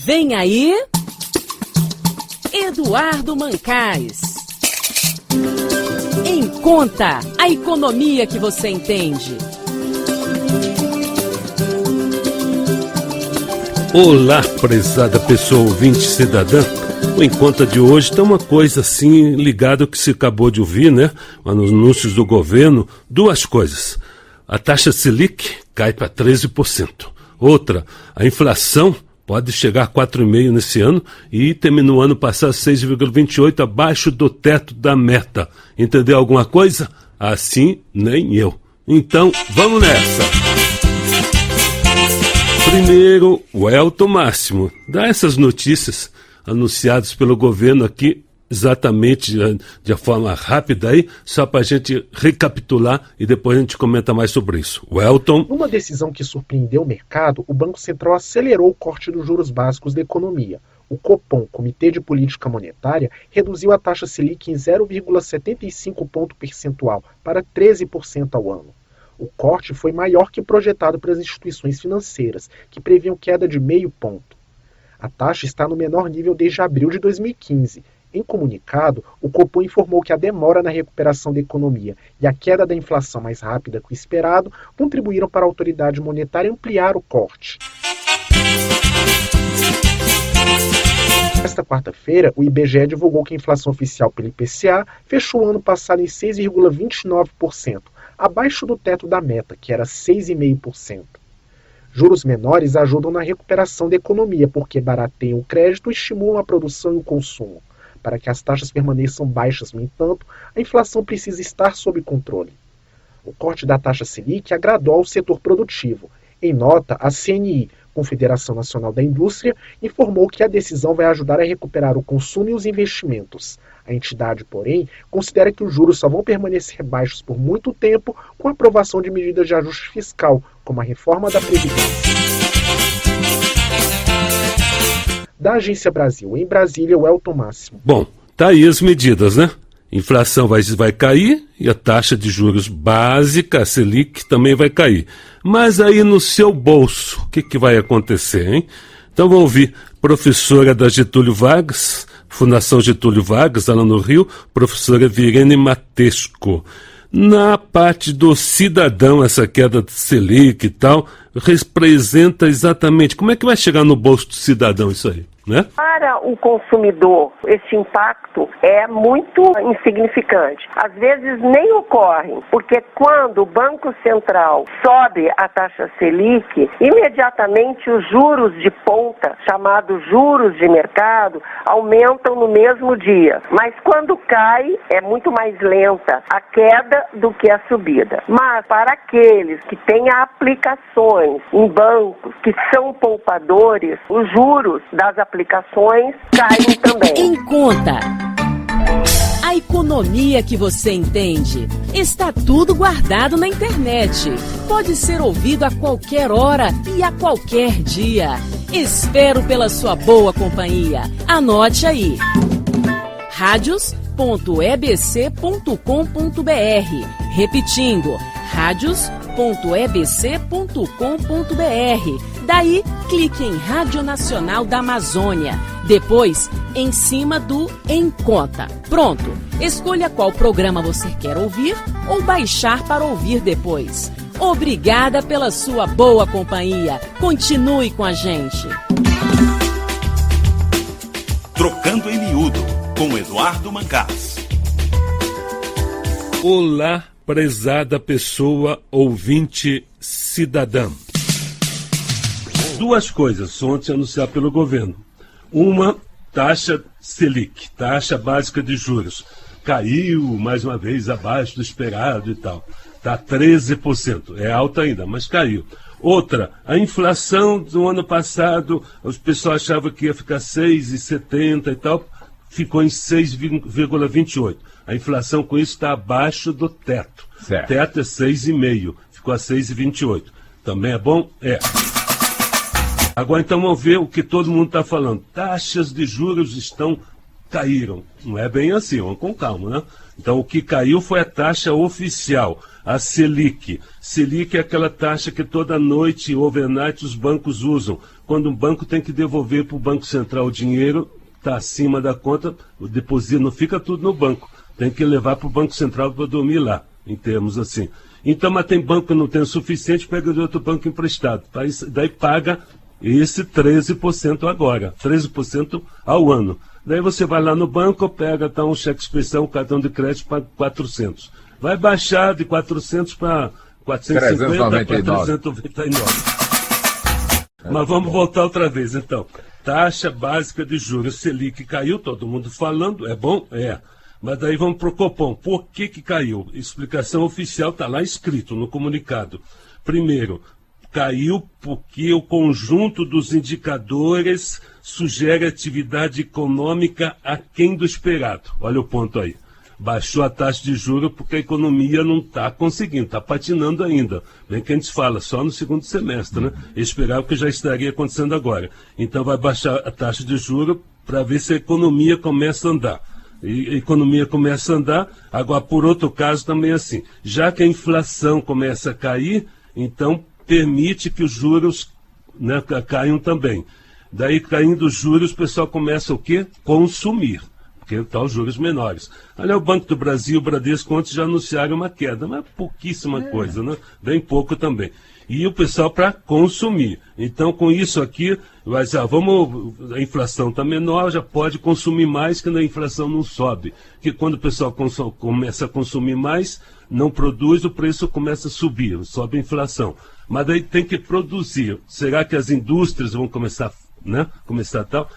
Vem aí, Eduardo Mancais. Em Conta, a economia que você entende. Olá, prezada pessoa ouvinte cidadã. O Em Conta de hoje tem uma coisa assim ligada ao que se acabou de ouvir, né? Nos anúncios do governo, duas coisas. A taxa Selic cai para 13%. Outra, a inflação pode chegar a 4,5% nesse ano e terminou o ano passado 6,28%, abaixo do teto da meta. Entendeu alguma coisa? Assim, nem eu. Então, vamos nessa. Primeiro, o Elton Máximo. Dá essas notícias anunciadas pelo governo aqui, exatamente de forma rápida aí, só para a gente recapitular e depois a gente comenta mais sobre isso. O Elton. Numa decisão que surpreendeu o mercado, o Banco Central acelerou o corte dos juros básicos da economia. O Copom, Comitê de Política Monetária, reduziu a taxa Selic em 0,75 ponto percentual para 13% ao ano. O corte foi maior que o projetado para as instituições financeiras, que previam queda de 0,5 ponto. A taxa está no menor nível desde abril de 2015. Em comunicado, o Copom informou que a demora na recuperação da economia e a queda da inflação mais rápida que o esperado contribuíram para a autoridade monetária ampliar o corte. Nesta quarta-feira, o IBGE divulgou que a inflação oficial pelo IPCA fechou o ano passado em 6,29%, abaixo do teto da meta, que era 6,5%. Juros menores ajudam na recuperação da economia, porque barateiam o crédito e estimulam a produção e o consumo. Para que as taxas permaneçam baixas, no entanto, a inflação precisa estar sob controle. O corte da taxa Selic agradou ao setor produtivo. Em nota, a CNI, Confederação Nacional da Indústria, informou que a decisão vai ajudar a recuperar o consumo e os investimentos. A entidade, porém, considera que os juros só vão permanecer baixos por muito tempo com a aprovação de medidas de ajuste fiscal, como a reforma da Previdência. Da Agência Brasil, em Brasília, o Elton Máximo. Bom, tá aí as medidas, né? Inflação vai cair e a taxa de juros básica, a Selic, também vai cair. Mas aí no seu bolso, o que vai acontecer, hein? Então vamos ouvir professora da Getúlio Vargas, Fundação Getúlio Vargas, lá no Rio, professora Virene Matesco. Na parte do cidadão, essa queda de Selic e tal, representa exatamente como é que vai chegar no bolso do cidadão isso aí, né? Para o consumidor, esse impacto é muito insignificante. Às vezes nem ocorre, porque quando o Banco Central sobe a taxa Selic, imediatamente os juros de ponta, chamados juros de mercado, aumentam no mesmo dia. Mas quando cai, é muito mais lenta a queda do que a subida. Mas para aqueles que têm aplicações em bancos, que são poupadores, os juros das aplicações caem também. Em Conta. A economia que você entende. Está tudo guardado na internet. Pode ser ouvido a qualquer hora e a qualquer dia. Espero pela sua boa companhia. Anote aí. radios.ebc.com.br. Repetindo, radios.ebc.com.br. Daí, clique em Rádio Nacional da Amazônia. Depois, em cima do Em Conta. Pronto. Escolha qual programa você quer ouvir ou baixar para ouvir depois. Obrigada pela sua boa companhia. Continue com a gente. Trocando em Miúdo, com Eduardo Mancais. Olá, prezada pessoa ouvinte cidadã. Duas coisas ontem anunciadas pelo governo. Uma, taxa Selic, taxa básica de juros. Caiu mais uma vez abaixo do esperado e tal. Está 13%. É alta ainda, mas caiu. Outra, a inflação do ano passado, os pessoal achavam que ia ficar 6,70 e tal, ficou em 6,28. A inflação com isso está abaixo do teto. Certo. O teto é 6,5, ficou a 6,28. Também é bom? É. Agora então vamos ver o que todo mundo está falando. Taxas de juros estão caíram. Não é bem assim, vamos com calma, né? Então, o que caiu foi a taxa oficial, a Selic. Selic é aquela taxa que toda noite, overnight, os bancos usam. Quando um banco tem que devolver para o Banco Central o dinheiro, está acima da conta, o depósito não fica tudo no banco. Tem que levar para o Banco Central para dormir lá, em termos assim. Então, mas tem banco que não tem o suficiente, pega de outro banco emprestado. Daí paga esse 13% agora, 13% ao ano. Daí você vai lá no banco, pega um cheque especial, um cartão de crédito para 400. Vai baixar de 400 para 450 para 399. Mas vamos voltar outra vez, então. Taxa básica de juros, Selic caiu, todo mundo falando, é bom? É. Mas daí vamos para o Copom. Por que caiu? Explicação oficial está lá escrito no comunicado. Primeiro, caiu porque o conjunto dos indicadores sugere atividade econômica aquém do esperado. Olha o ponto aí. Baixou a taxa de juros porque a economia não está conseguindo, está patinando ainda. Bem que a gente fala, só no segundo semestre, né? Eu esperava que já estaria acontecendo agora. Então vai baixar a taxa de juros para ver se a economia começa a andar. E a economia começa a andar, agora por outro caso também assim. Já que a inflação começa a cair, então permite que os juros, né, caiam também. Daí, caindo os juros, o pessoal começa o quê? Consumir, porque estão os juros menores. Olha, o Banco do Brasil, o Bradesco, ontem já anunciaram uma queda, mas pouquíssima coisa, né? Bem pouco também. E o pessoal para consumir. Então, com isso aqui, a inflação está menor, já pode consumir mais, que a inflação não sobe. Porque quando o pessoal começa a consumir mais, não produz, o preço começa a subir, sobe a inflação. Mas daí tem que produzir. Será que as indústrias vão começar, né? Começar tal?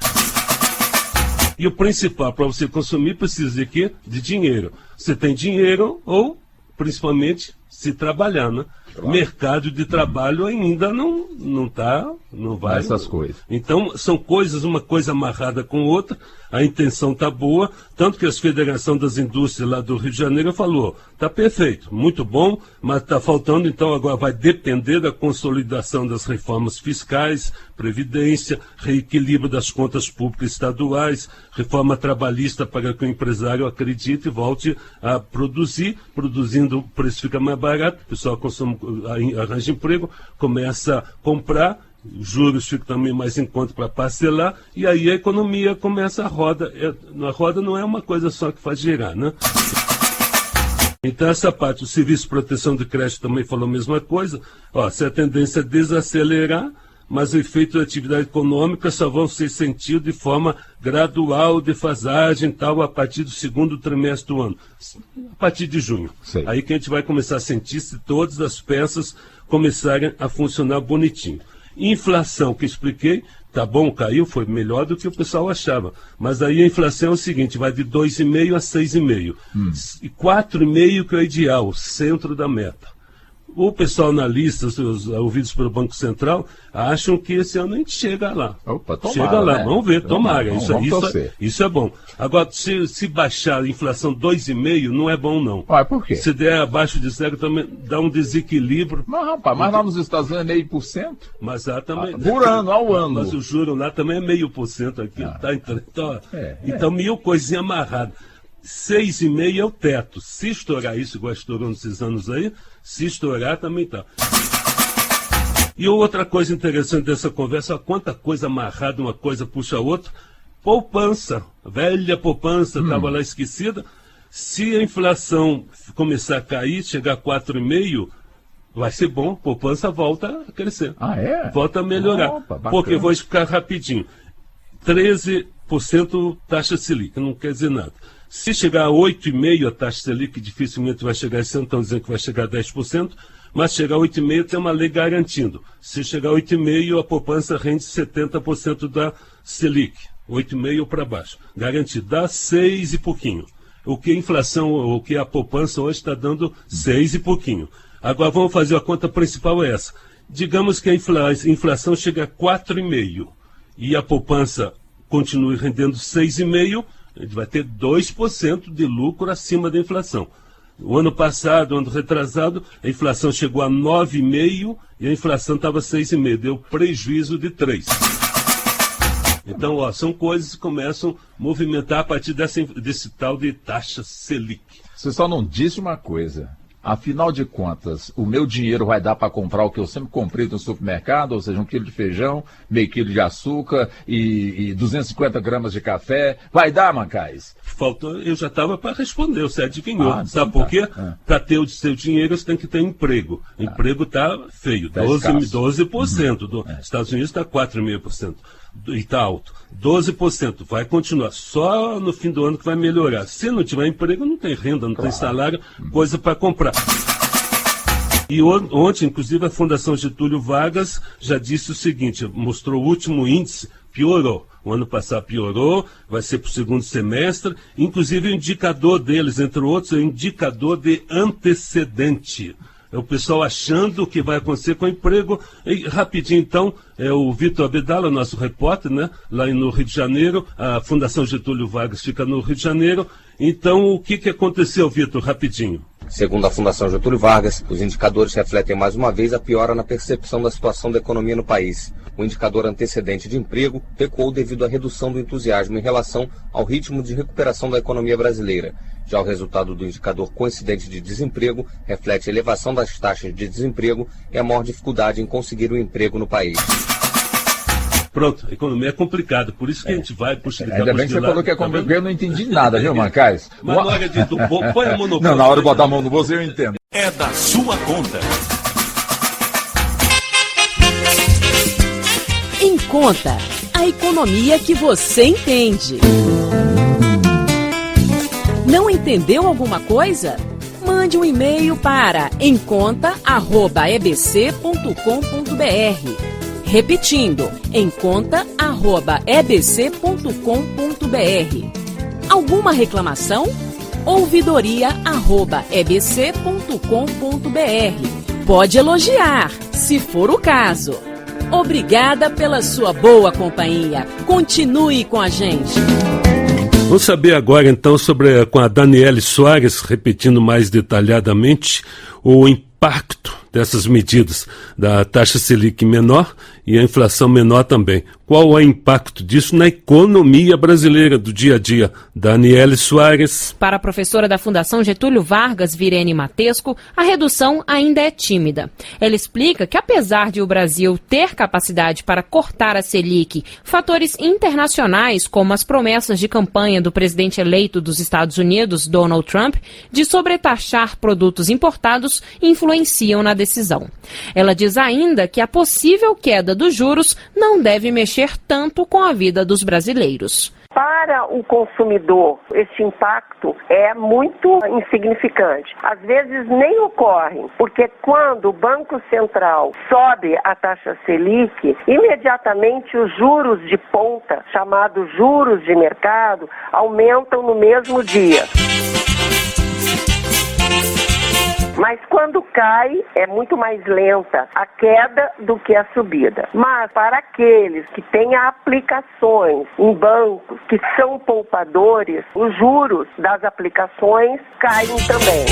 E o principal, para você consumir, precisa de quê? De dinheiro. Você tem dinheiro ou, principalmente, se trabalhar, né? Claro. Mercado de trabalho ainda não vai. Essas coisas. Então, são coisas, uma coisa amarrada com outra, a intenção está boa, tanto que a Federação das Indústrias lá do Rio de Janeiro falou, está perfeito, muito bom, mas está faltando, então agora vai depender da consolidação das reformas fiscais, previdência, reequilíbrio das contas públicas estaduais, reforma trabalhista para que o empresário acredite e volte a produzir, produzindo o preço fica mais barato, o pessoal consome, arranja emprego, começa a comprar, juros ficam também mais em conta para parcelar, e aí a economia começa a roda. A roda não é uma coisa só que faz girar, né? Então essa parte, o Serviço de Proteção de Crédito também falou a mesma coisa. Se a tendência é desacelerar, mas o efeito da atividade econômica só vão ser sentido de forma gradual, defasagem tal, a partir do segundo trimestre do ano, a partir de junho. Sei. Aí que a gente vai começar a sentir se todas as peças começarem a funcionar bonitinho. Inflação, que expliquei, tá bom, caiu, foi melhor do que o pessoal achava. Mas aí a inflação é o seguinte, vai de 2,5% a 6,5%. E 4,5% que é o ideal, o centro da meta. O pessoal analista, os ouvidos pelo Banco Central, acham que esse ano a gente chega lá. Opa, tomara, chega lá, né? Vamos ver, tomara. Vamos isso é bom. Agora, se baixar a inflação 2,5%, não é bom, não. Por quê? Se der abaixo de 0, também dá um desequilíbrio. Mas, rapaz, mas lá nos Estados Unidos é 0,5%? Mas lá também. Por ano, ao ano. Mas o juro lá também é 0,5% aqui. Tá entrando. Então, mil coisinhas amarradas. 6,5% é o teto. Se estourar isso, igual estourou nesses anos aí, se estourar também tá. E outra coisa interessante dessa conversa, quanta coisa amarrada, uma coisa puxa a outra. Poupança, velha poupança, estava lá esquecida. Se a inflação começar a cair, chegar a 4,5%, vai ser bom, poupança volta a crescer. Volta a melhorar. Porque vou explicar rapidinho. 13% taxa Selic, não quer dizer nada. Se chegar a 8,5% a taxa Selic, dificilmente vai chegar a 100%, estão dizendo que vai chegar a 10%, mas chegar a 8,5% tem uma lei garantindo. Se chegar a 8,5%, a poupança rende 70% da Selic, 8,5% para baixo. Garantido, dá 6 e pouquinho. O que a inflação, o que a poupança hoje está dando 6 e pouquinho. Agora vamos fazer a conta principal é essa. Digamos que a inflação chega a 4,5% e a poupança continue rendendo 6,5%, a gente vai ter 2% de lucro acima da inflação. O ano passado, ano retrasado, a inflação chegou a 9,5% e a inflação estava 6,5%, deu prejuízo de 3%. Então, são coisas que começam a movimentar a partir desse tal de taxa Selic. Você só não disse uma coisa. Afinal de contas, o meu dinheiro vai dar para comprar o que eu sempre comprei no supermercado, ou seja, 1 quilo de feijão, meio quilo de açúcar e 250 gramas de café. Vai dar, Mancais? Faltou, eu já estava para responder, você adivinhou. Então Sabe por quê? Para ter o seu dinheiro, você tem que ter emprego. Emprego está feio, 12%. Dos Estados Unidos está 4,5%. E está alto. 12%. Vai continuar. Só no fim do ano que vai melhorar. Se não tiver emprego, não tem renda, não tem salário, coisa para comprar. E ontem, inclusive, a Fundação Getúlio Vargas já disse o seguinte, mostrou o último índice, piorou. O ano passado piorou, vai ser para o segundo semestre. Inclusive, o indicador deles, entre outros, é o indicador de antecedente. É o pessoal achando o que vai acontecer com o emprego. E, rapidinho, então, é o Vitor Abdala, nosso repórter, né? Lá no Rio de Janeiro. A Fundação Getúlio Vargas fica no Rio de Janeiro. Então, o que aconteceu, Vitor? Rapidinho. Segundo a Fundação Getúlio Vargas, os indicadores refletem mais uma vez a piora na percepção da situação da economia no país. O indicador antecedente de emprego recuou devido à redução do entusiasmo em relação ao ritmo de recuperação da economia brasileira. Já o resultado do indicador coincidente de desemprego reflete a elevação das taxas de desemprego e a maior dificuldade em conseguir um emprego no país. Pronto, a economia é complicada, por isso que a gente vai puxar. Ainda bem que você falou que é complicado, eu não entendi nada, viu, Mancais? Mas na hora de põe a monopólio. Não, na hora de botar a mão no bolso eu entendo. É da sua conta. Em Conta, a economia que você entende. Não entendeu alguma coisa? Mande um e-mail para emconta@ebc.com.br. Repetindo, emconta@ebc.com.br. Alguma reclamação? ouvidoria@ebc.com.br. Pode elogiar, se for o caso. Obrigada pela sua boa companhia. Continue com a gente. Vamos saber agora, então, com a Daniele Soares, repetindo mais detalhadamente, o impacto dessas medidas da taxa Selic menor e a inflação menor também. Qual é o impacto disso na economia brasileira do dia a dia? Daniele Soares. Para a professora da Fundação Getúlio Vargas, Virene Matesco, a redução ainda é tímida. Ela explica que, apesar de o Brasil ter capacidade para cortar a Selic, fatores internacionais, como as promessas de campanha do presidente eleito dos Estados Unidos, Donald Trump, de sobretaxar produtos importados, influenciam na decisão. Ela diz ainda que a possível queda dos juros não deve mexer tanto com a vida dos brasileiros. Para o consumidor, esse impacto é muito insignificante. Às vezes nem ocorre, porque quando o Banco Central sobe a taxa Selic, imediatamente os juros de ponta, chamados juros de mercado, aumentam no mesmo dia. Mas quando cai, é muito mais lenta a queda do que a subida. Mas para aqueles que têm aplicações em bancos que são poupadores, os juros das aplicações caem também.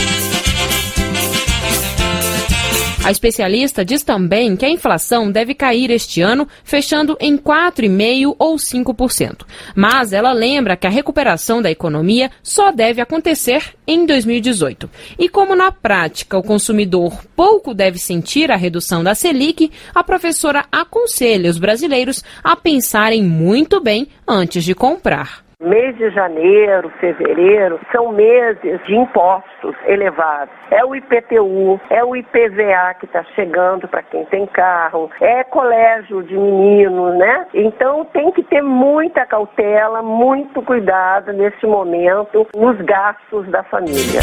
A especialista diz também que a inflação deve cair este ano, fechando em 4,5% ou 5%. Mas ela lembra que a recuperação da economia só deve acontecer em 2018. E como na prática o consumidor pouco deve sentir a redução da Selic, a professora aconselha os brasileiros a pensarem muito bem antes de comprar. Mês de janeiro, fevereiro, são meses de impostos elevados. É o IPTU, é o IPVA que está chegando para quem tem carro, é colégio de meninos, né? Então tem que ter muita cautela, muito cuidado nesse momento nos gastos da família.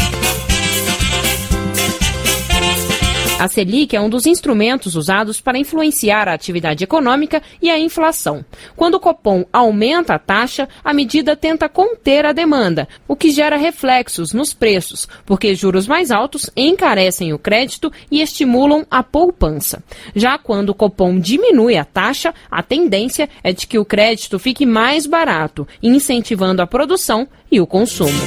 A Selic é um dos instrumentos usados para influenciar a atividade econômica e a inflação. Quando o Copom aumenta a taxa, a medida tenta conter a demanda, o que gera reflexos nos preços, porque juros mais altos encarecem o crédito e estimulam a poupança. Já quando o Copom diminui a taxa, a tendência é de que o crédito fique mais barato, incentivando a produção e o consumo.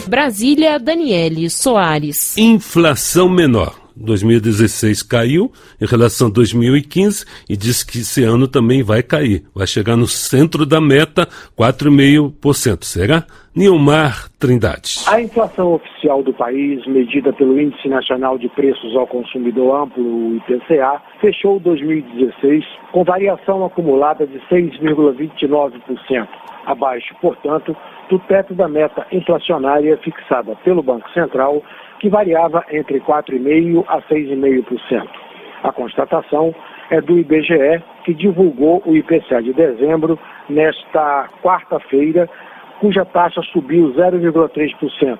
Brasília, Daniele Soares. Inflação menor. 2016 caiu em relação a 2015 e diz que esse ano também vai cair. Vai chegar no centro da meta, 4,5%. Será? Nilmar Trindade. A inflação oficial do país, medida pelo Índice Nacional de Preços ao Consumidor Amplo, o IPCA, fechou 2016 com variação acumulada de 6,29%, abaixo, portanto, do teto da meta inflacionária fixada pelo Banco Central, que variava entre 4,5% a 6,5%. A constatação é do IBGE, que divulgou o IPCA de dezembro nesta quarta-feira, cuja taxa subiu 0,3%,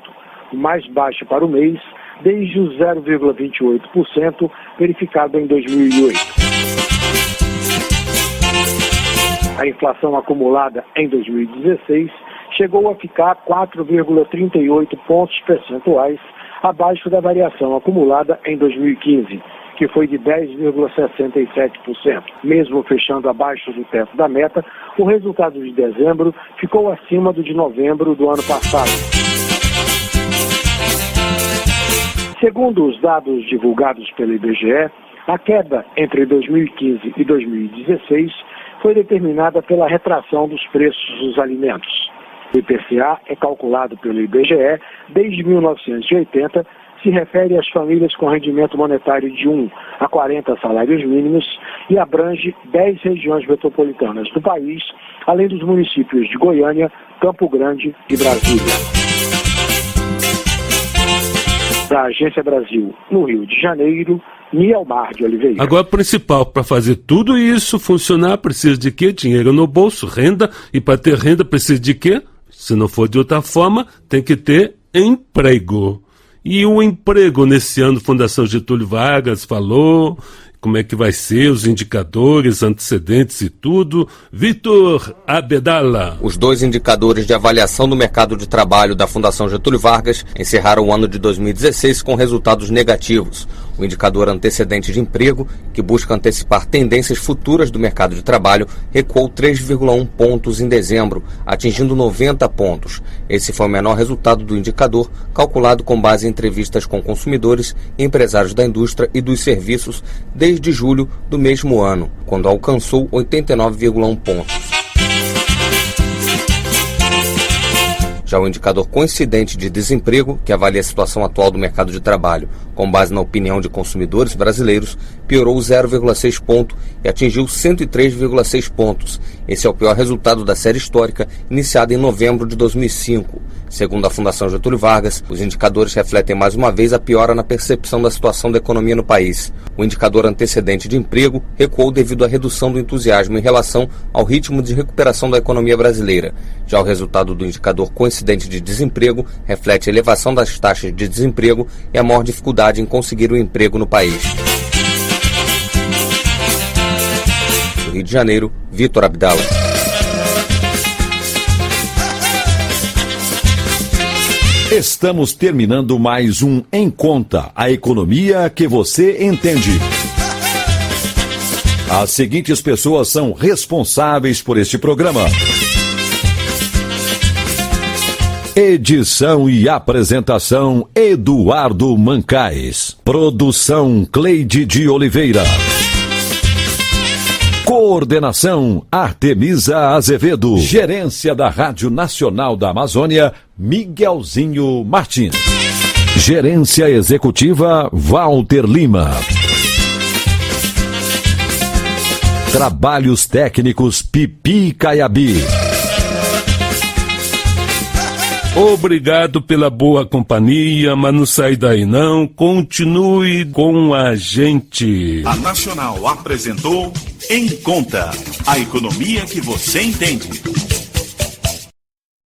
o mais baixo para o mês, desde o 0,28% verificado em 2008. A inflação acumulada em 2016 chegou a ficar 4,38 pontos percentuais abaixo da variação acumulada em 2015, que foi de 10,67%. Mesmo fechando abaixo do teto da meta, o resultado de dezembro ficou acima do de novembro do ano passado. Segundo os dados divulgados pelo IBGE, a queda entre 2015 e 2016 foi determinada pela retração dos preços dos alimentos. O IPCA é calculado pelo IBGE desde 1980, se refere às famílias com rendimento monetário de 1 a 40 salários mínimos e abrange 10 regiões metropolitanas do país, além dos municípios de Goiânia, Campo Grande e Brasília. Da Agência Brasil, no Rio de Janeiro, Nielmar de Oliveira. Agora, o principal, para fazer tudo isso funcionar, precisa de quê? Dinheiro no bolso, renda, e para ter renda precisa de quê? Se não for de outra forma, tem que ter emprego. E o emprego nesse ano, Fundação Getúlio Vargas falou, como é que vai ser, os indicadores, antecedentes e tudo. Vitor Abdala. Os dois indicadores de avaliação do mercado de trabalho da Fundação Getúlio Vargas encerraram o ano de 2016 com resultados negativos. O indicador antecedente de emprego, que busca antecipar tendências futuras do mercado de trabalho, recuou 3,1 pontos em dezembro, atingindo 90 pontos. Esse foi o menor resultado do indicador, calculado com base em entrevistas com consumidores, empresários da indústria e dos serviços desde julho do mesmo ano, quando alcançou 89,1 pontos. Já o indicador coincidente de desemprego, que avalia a situação atual do mercado de trabalho com base na opinião de consumidores brasileiros, piorou 0,6 ponto e atingiu 103,6 pontos. Esse é o pior resultado da série histórica iniciada em novembro de 2005. Segundo a Fundação Getúlio Vargas, os indicadores refletem mais uma vez a piora na percepção da situação da economia no país. O indicador antecedente de emprego recuou devido à redução do entusiasmo em relação ao ritmo de recuperação da economia brasileira. Já o resultado do indicador coincidente de desemprego reflete a elevação das taxas de desemprego e a maior dificuldade em conseguir um emprego no país. Do Rio de Janeiro, Vitor Abdala. Estamos terminando mais um Em Conta, a economia que você entende. As seguintes pessoas são responsáveis por este programa: edição e apresentação, Eduardo Mancais. Produção, Cleide de Oliveira. Coordenação, Artemisa Azevedo. Gerência da Rádio Nacional da Amazônia, Miguelzinho Martins. Gerência Executiva, Walter Lima. Trabalhos técnicos, Pipi Caiabi. Obrigado pela boa companhia, mas não sai daí não. Continue com a gente. A Nacional apresentou Em Conta, a economia que você entende.